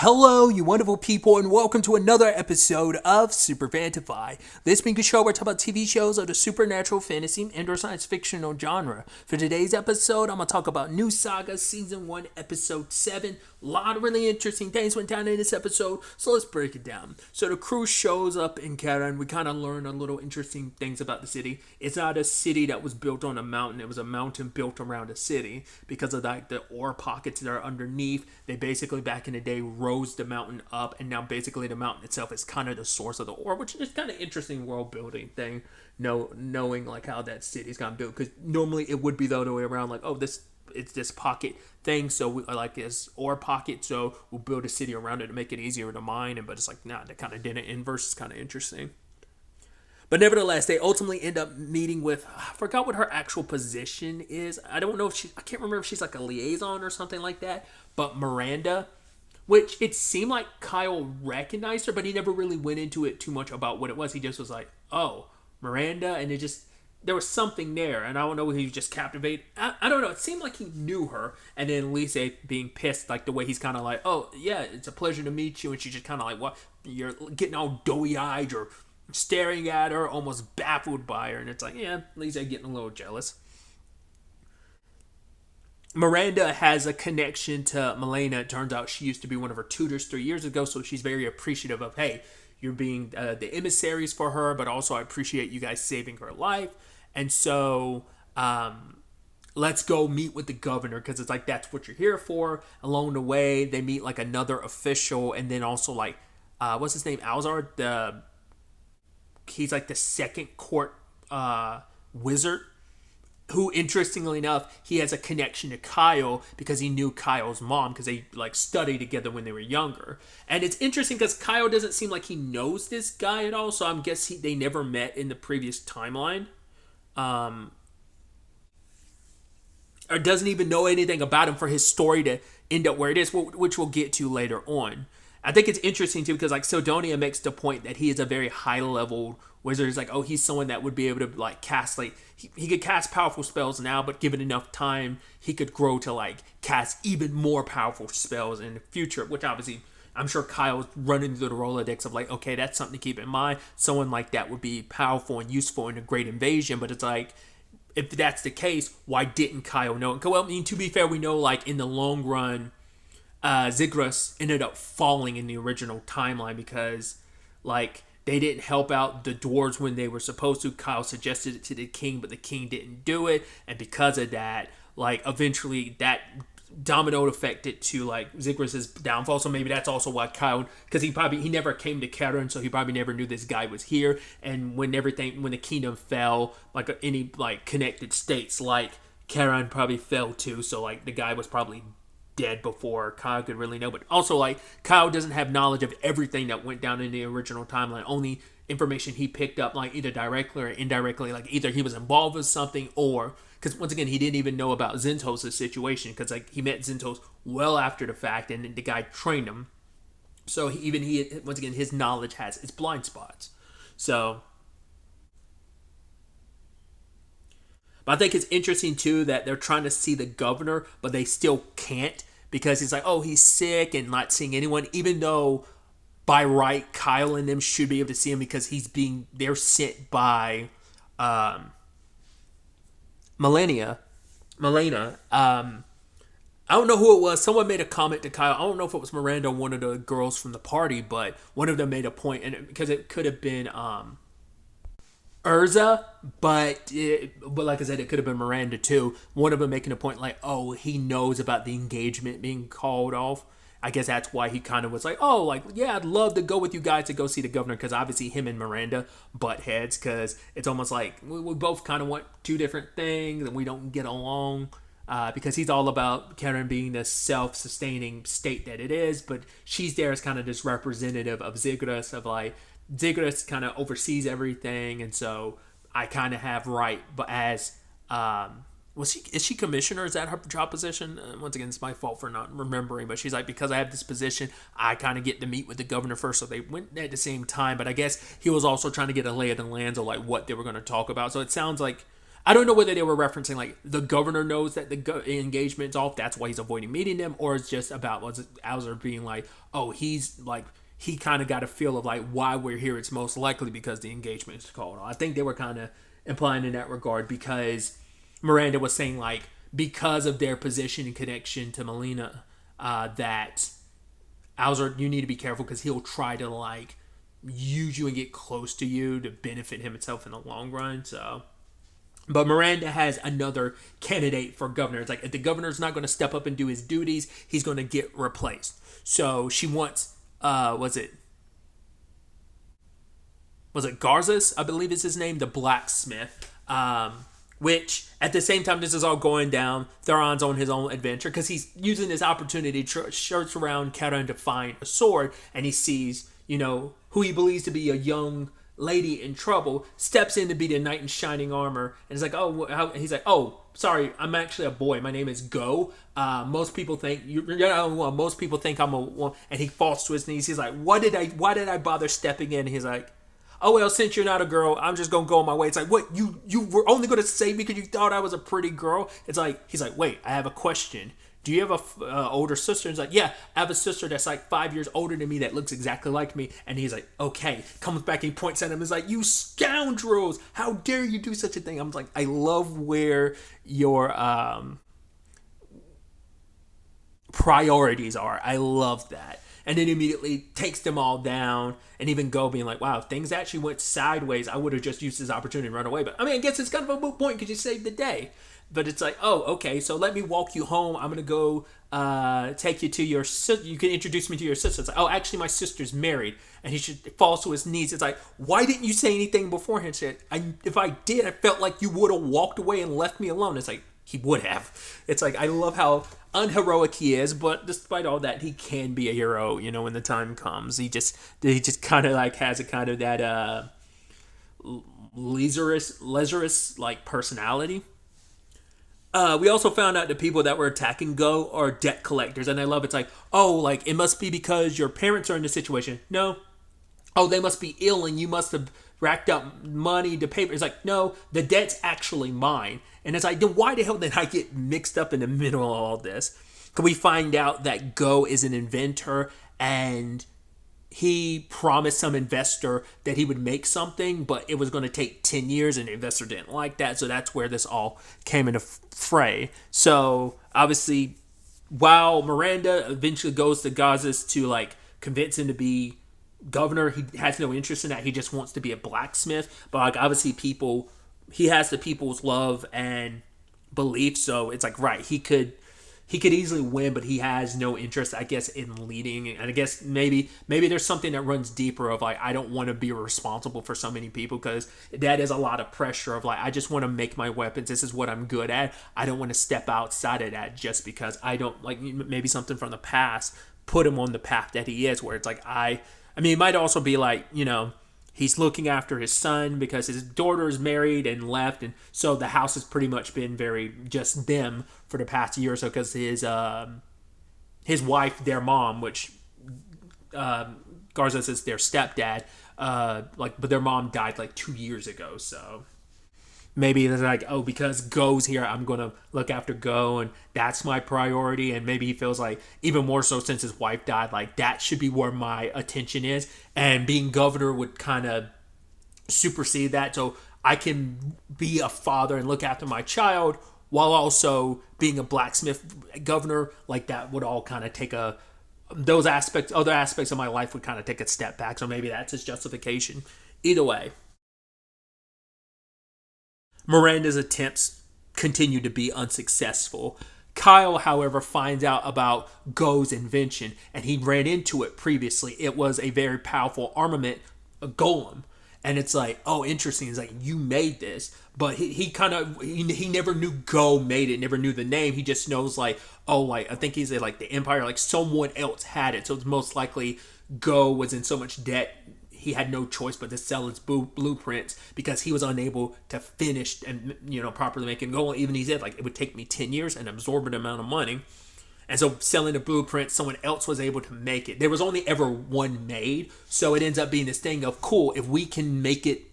Hello, you wonderful people, and welcome to another episode of SuperFantaFi. This being a show where I talk about TV shows of the supernatural, fantasy, and/or science fictional genre. For today's episode, I'm going to talk about new Saga Season 1, Episode 7. A lot of really interesting things went down in this episode, so let's break it down. So the crew shows up in Kara, and we kind of learn a little interesting things about the city. It's not a city that was built on a mountain. It was a mountain built around a city because of the ore pockets that are underneath. They basically, back in the day, rose the mountain up, and now basically the mountain itself is kind of the source of the ore, which is kind of interesting world building thing, knowing like how that city's gotten built, because normally it would be the other way around, like, oh, it's this pocket thing, so we like this ore pocket, so we'll build a city around it to make it easier to mine. But it's like, nah, they kind of did it inverse. Is kind of interesting. But nevertheless, they ultimately end up meeting with, I forgot what her actual position is. I don't know if I can't remember if she's like a liaison or something like that. But Miranda, which it seemed like Kyle recognized her, but he never really went into it too much about what it was. He just was like, oh, Miranda, and there was something there, and I don't know if he was just captivated. I don't know. It seemed like he knew her, and then Lisa being pissed, like the way he's kind of like, oh, yeah, it's a pleasure to meet you, and she's just kind of like, what? You're getting all doughy-eyed or staring at her, almost baffled by her, and it's like, yeah, Lisa getting a little jealous. Miranda has a connection to Milena. It turns out she used to be one of her tutors 3 years ago, so she's very appreciative of, hey, you're being the emissaries for her, but also I appreciate you guys saving her life. And so let's go meet with the governor, because it's like, that's what you're here for. Along the way, they meet like another official, and then also like, what's his name? Alzar? He's like the second court wizard, who, interestingly enough, he has a connection to Kyle because he knew Kyle's mom, because they like studied together when they were younger. And it's interesting because Kyle doesn't seem like he knows this guy at all, so I'm guessing they never met in the previous timeline. Or doesn't even know anything about him for his story to end up where it is, which we'll get to later on. I think it's interesting too because like Sidonia makes the point that he is a very high level wizard. It's like, oh, he's someone that would be able to like cast, like he could cast powerful spells now, but given enough time, he could grow to like cast even more powerful spells in the future, which obviously I'm sure Kyle's running through the Rolodex of like, okay, that's something to keep in mind. Someone like that would be powerful and useful in a great invasion. But it's like, if that's the case, why didn't Kyle know? Well, I mean, to be fair, we know like in the long run, Zigras ended up falling in the original timeline because like they didn't help out the dwarves when they were supposed to. Kyle suggested it to the king, but the king didn't do it, and because of that, like eventually that domino affected to like Zigras' downfall. So maybe that's also why Kyle, because he never came to Karen, so he probably never knew this guy was here. And when the kingdom fell, like any like connected states like Karen probably fell too, so like the guy was probably dead before Kyle could really know. But also like Kyle doesn't have knowledge of everything that went down in the original timeline. Only information he picked up, like either directly or indirectly, like either he was involved with something, or because once again he didn't even know about Zintos' situation, because like he met Zintos well after the fact, and the guy trained him. So once again his knowledge has its blind spots. So, but I think it's interesting too that they're trying to see the governor, but they still can't, because he's like, oh, he's sick and not seeing anyone, even though by right Kyle and them should be able to see him because they're sent by Milena. I don't know who it was. Someone made a comment to Kyle. I don't know if it was Miranda or one of the girls from the party, but one of them made a point, and because it could have been Urza, but like I said, it could have been Miranda too. One of them making a point like, oh, he knows about the engagement being called off. I guess that's why he kind of was like, oh, like, yeah, I'd love to go with you guys to go see the governor, because obviously him and Miranda butt heads, because it's almost like we both kind of want two different things and we don't get along, because he's all about Karen being the self-sustaining state that it is, but she's there as kind of this representative of Zigras, of like, Zigras kind of oversees everything, and so I kind of have right, but as is she commissioner? Is that her job position? Once again, it's my fault for not remembering, but she's like, because I have this position, I kind of get to meet with the governor first, so they went at the same time. But I guess he was also trying to get a lay of the land of like what they were going to talk about. So it sounds like, I don't know whether they were referencing like the governor knows that the engagement's off, that's why he's avoiding meeting them, or it's just about was Alzer being like, oh, he's like he kind of got a feel of like why we're here. It's most likely because the engagement is called on. I think they were kind of implying in that regard because Miranda was saying like because of their position and connection to Melina, that Alzer, you need to be careful because he'll try to like use you and get close to you to benefit himself in the long run. So, but Miranda has another candidate for governor. It's like if the governor's not going to step up and do his duties, he's going to get replaced. So she wants, was it Garzas? I believe is his name, the blacksmith. Which at the same time this is all going down, Theron's on his own adventure because he's using this opportunity to search around Karen to find a sword, and he sees, who he believes to be a young lady in trouble, steps in to be the knight in shining armor, and he's like, he's like, oh, sorry, I'm actually a boy. My name is Go. Most people think most people think I'm a woman, and he falls to his knees. He's like, why did I bother stepping in? And he's like, oh well, since you're not a girl, I'm just gonna go on my way. It's like, what, you were only gonna save me because you thought I was a pretty girl? It's like, he's like, wait, I have a question. Do you have a older sister? And he's like, yeah, I have a sister that's like 5 years older than me that looks exactly like me. And he's like, okay, comes back and he points at him. He's like, you scoundrels, how dare you do such a thing? I'm like, I love where your priorities are. I love that. And then immediately takes them all down, and even Go being like, wow, if things actually went sideways, I would have just used this opportunity and run away. But I mean, I guess it's kind of a moot point because you saved the day. But it's like, oh, okay, so let me walk you home. I'm going to go take you to your sister. You can introduce me to your sister. It's like, oh, actually, my sister's married. And he falls to his knees. It's like, why didn't you say anything beforehand? Shit, if I did, I felt like you would have walked away and left me alone. It's like, he would have. It's like, I love how unheroic he is, but despite all that, he can be a hero, when the time comes. He just kind of like has a kind of that leisurious like personality. We also found out the people that were attacking Go are debt collectors, and I love it's like, oh, like it must be because your parents are in this situation. No. Oh, they must be ill and you must have racked up money to pay for it. It's like, no, the debt's actually mine. And it's like, then why the hell did I get mixed up in the middle of all this? Can we find out that Go is an inventor and he promised some investor that he would make something, but it was going to take 10 years and the investor didn't like that. So that's where this all came into fray. So obviously, while Miranda eventually goes to Gazas to like convince him to be governor, he has no interest in that. He just wants to be a blacksmith. But like obviously he has the people's love and belief. So it's like, right, he could easily win, but he has no interest, I guess, in leading. And I guess maybe there's something that runs deeper of like, I don't want to be responsible for so many people because that is a lot of pressure of like, I just want to make my weapons. This is what I'm good at. I don't want to step outside of that just because I don't like maybe something from the past put him on the path that he is, where it's like, I mean, it might also be like, he's looking after his son because his daughter is married and left, and so the house has pretty much been very just them for the past year or so because his wife, their mom, which Garza is their stepdad, but their mom died like 2 years ago, so maybe they're like, oh, because Go's here, I'm going to look after Go, and that's my priority. And maybe he feels like, even more so since his wife died, like that should be where my attention is. And being governor would kind of supersede that. So I can be a father and look after my child while also being a blacksmith governor. Like that would all kind of take other aspects of my life would kind of take a step back. So maybe that's his justification. Either way, Miranda's attempts continue to be unsuccessful. Kyle, however, finds out about Go's invention, and he ran into it previously. It was a very powerful armament, a golem. And it's like, oh, interesting. It's like, you made this. But he never knew Go made it, never knew the name. He just knows like, oh, like, I think he said like the Empire, like someone else had it. So it's most likely Go was in so much debt he had no choice but to sell his blueprints because he was unable to finish and properly make it go. Even he said like, it would take me 10 years and absorb an amount of money. And so selling the blueprint, someone else was able to make it. There was only ever one made. So it ends up being this thing of, cool, if we can make it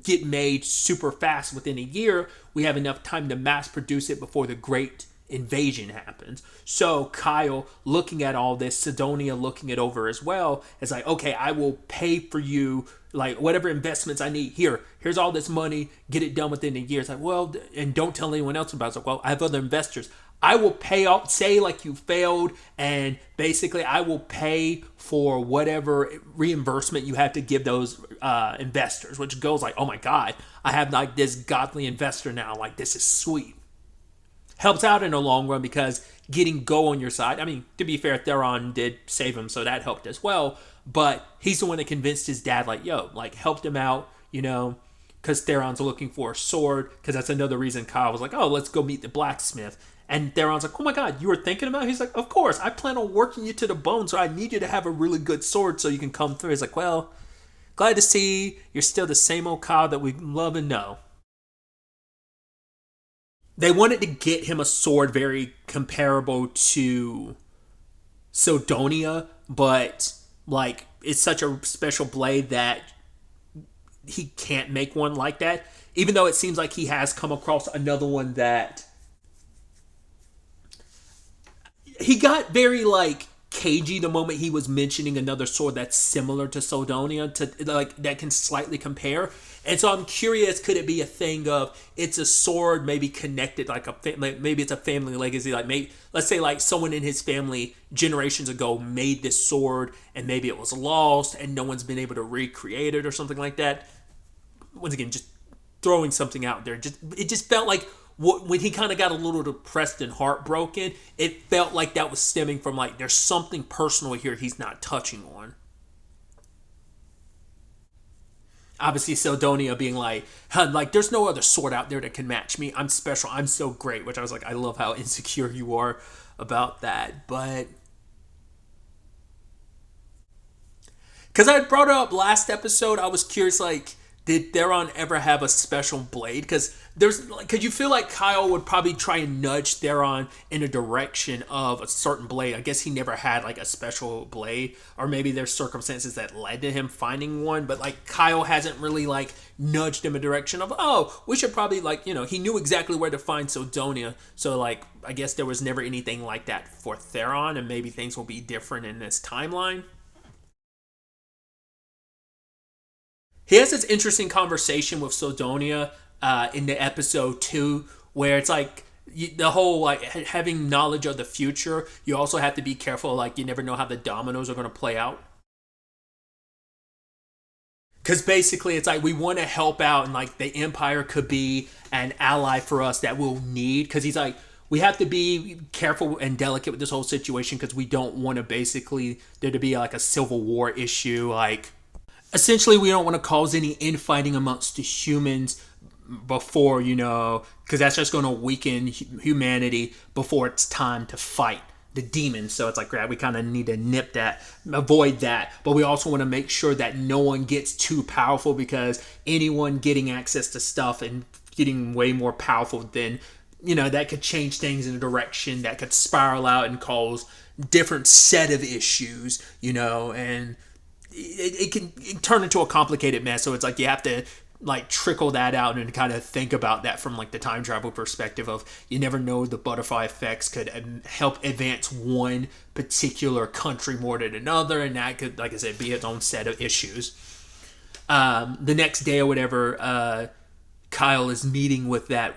get made super fast within a year. We have enough time to mass produce it before the great invasion happens. So Kyle looking at all this, Sidonia looking it over as well, is like, okay, I will pay for you like whatever investments I need. Here's all this money, get it done within a year. It's like, well, and don't tell anyone else about it. It's like, well, I have other investors. I will pay off, say like you failed, and basically I will pay for whatever reimbursement you have to give those investors, which goes like, oh my God, I have like this godly investor now. Like, this is sweet. Helps out in the long run because getting Go on your side. I mean, to be fair, Theron did save him, so that helped as well. But he's the one that convinced his dad, like, yo, like, helped him out, because Theron's looking for a sword. Because that's another reason Kyle was like, oh, let's go meet the blacksmith. And Theron's like, oh my God, you were thinking about it? He's like, of course, I plan on working you to the bone, so I need you to have a really good sword so you can come through. He's like, well, glad to see you're still the same old Kyle that we love and know. They wanted to get him a sword very comparable to Sidonia, but like it's such a special blade that he can't make one like that. Even though it seems like he has come across another one that he got very like cagey the moment he was mentioning another sword that's similar to Sidonia, to like that can slightly compare. And so I'm curious, could it be a thing of it's a sword maybe connected like maybe it's a family legacy, like maybe let's say like someone in his family generations ago made this sword and maybe it was lost and no one's been able to recreate it or something like that. Once again, just throwing something out there. It just felt like when he kind of got a little depressed and heartbroken, it felt like that was stemming from like there's something personal here he's not touching on. Obviously, Sidonia being like, huh, like there's no other sword out there that can match me. I'm special. I'm so great. Which I was like, I love how insecure you are about that. But because I brought it up last episode, I was curious, like, did Theron ever have a special blade? Because you feel like Kyle would probably try and nudge Theron in a direction of a certain blade. I guess he never had like a special blade, or maybe there's circumstances that led to him finding one. But like Kyle hasn't really like nudged him a direction of, oh, we should probably like, he knew exactly where to find Sidonia. So like, I guess there was never anything like that for Theron, and maybe things will be different in this timeline. He has this interesting conversation with Sidonia in the episode 2, where it's like the whole like having knowledge of the future. You also have to be careful, like you never know how the dominoes are going to play out. Because basically, it's like we want to help out, and like the Empire could be an ally for us that we'll need. Because he's like, we have to be careful and delicate with this whole situation because we don't want to basically there to be like a civil war issue, like. Essentially, we don't want to cause any infighting amongst the humans before, because that's just going to weaken humanity before it's time to fight the demons. So it's like, yeah, we kind of need to avoid that. But we also want to make sure that no one gets too powerful, because anyone getting access to stuff and getting way more powerful than, that could change things in a direction that could spiral out and cause different set of issues, and it can turn into a complicated mess. So it's like you have to like trickle that out and kind of think about that from like the time travel perspective of you never know, the butterfly effects could help advance one particular country more than another, and that could, like I said, be its own set of issues. The next day or whatever, Kyle is meeting with that,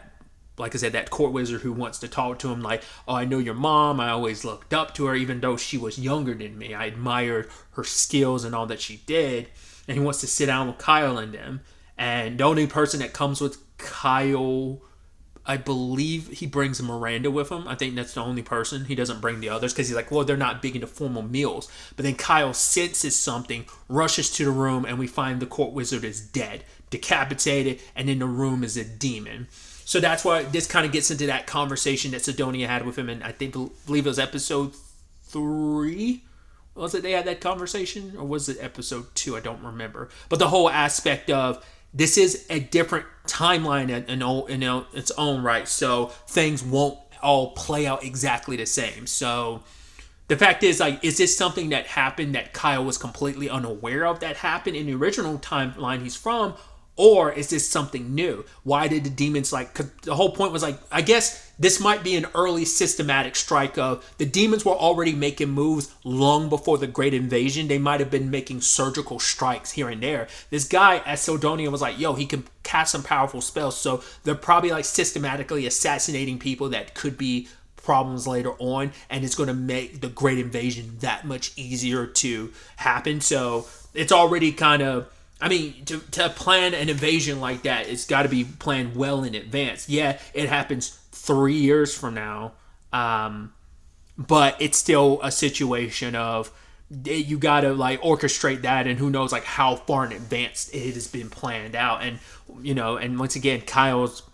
like I said, that court wizard who wants to talk to him like, oh, I know your mom. I always looked up to her, even though she was younger than me. I admired her skills and all that she did. And he wants to sit down with Kyle and them. And the only person that comes with Kyle, I believe he brings Miranda with him. I think that's the only person. He doesn't bring the others because he's like, well, they're not big into formal meals. But then Kyle senses something, rushes to the room, and we find the court wizard is dead, decapitated, and in the room is a demon. So that's why this kind of gets into that conversation that Sidonia had with him, and I believe it was episode 3. Was it they had that conversation, or was it episode 2? I don't remember. But the whole aspect of this is a different timeline in its own right, so things won't all play out exactly the same. So the fact is, like, is this something that happened that Kyle was completely unaware of that happened in the original timeline he's from? Or is this something new? Why did the demons like? Cause the whole point was like, I guess this might be an early systematic strike of the demons were already making moves long before the Great Invasion. They might have been making surgical strikes here and there. This guy at Sidonia was like, yo, he can cast some powerful spells. So they're probably like systematically assassinating people that could be problems later on, and it's going to make the Great Invasion that much easier to happen. So it's already kind of, I mean, to plan an invasion like that, it's got to be planned well in advance. Yeah, it happens 3 years from now, but it's still a situation of you got to like orchestrate that, and who knows like how far in advance it has been planned out. And and once again, Kyle's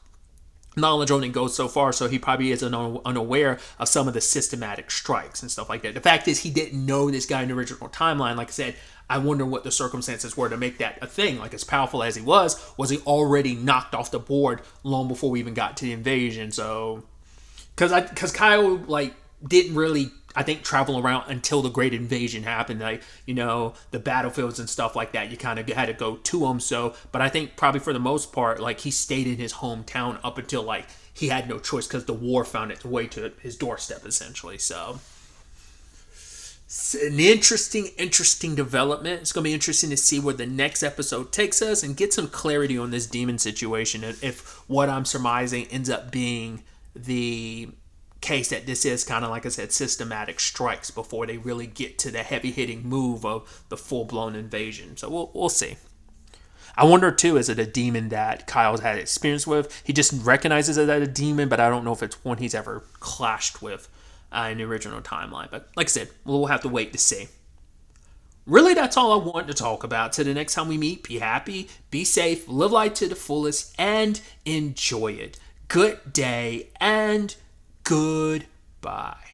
knowledge only goes so far, so he probably is unaware of some of the systematic strikes and stuff like that. The fact is, he didn't know this guy in the original timeline. Like I said, I wonder what the circumstances were to make that a thing. Like, as powerful as he was he already knocked off the board long before we even got to the invasion? So, because Kyle like didn't really, I think, travel around until the Great Invasion happened. Like, the battlefields and stuff like that, you kind of had to go to them. So, but I think probably for the most part, like, he stayed in his hometown up until like he had no choice because the war found its way to his doorstep, essentially. So, it's an interesting development. It's going to be interesting to see where the next episode takes us and get some clarity on this demon situation. And if what I'm surmising ends up being the case that this is kind of, like I said, systematic strikes before they really get to the heavy hitting move of the full blown invasion. So we'll see. I wonder too, is it a demon that Kyle's had experience with? He just recognizes it as a demon, but I don't know if it's one he's ever clashed with in the original timeline. But like I said, we'll have to wait to see. Really, that's all I want to talk about. Till the next time we meet, be happy, be safe, live life to the fullest, and enjoy it. Good day and goodbye.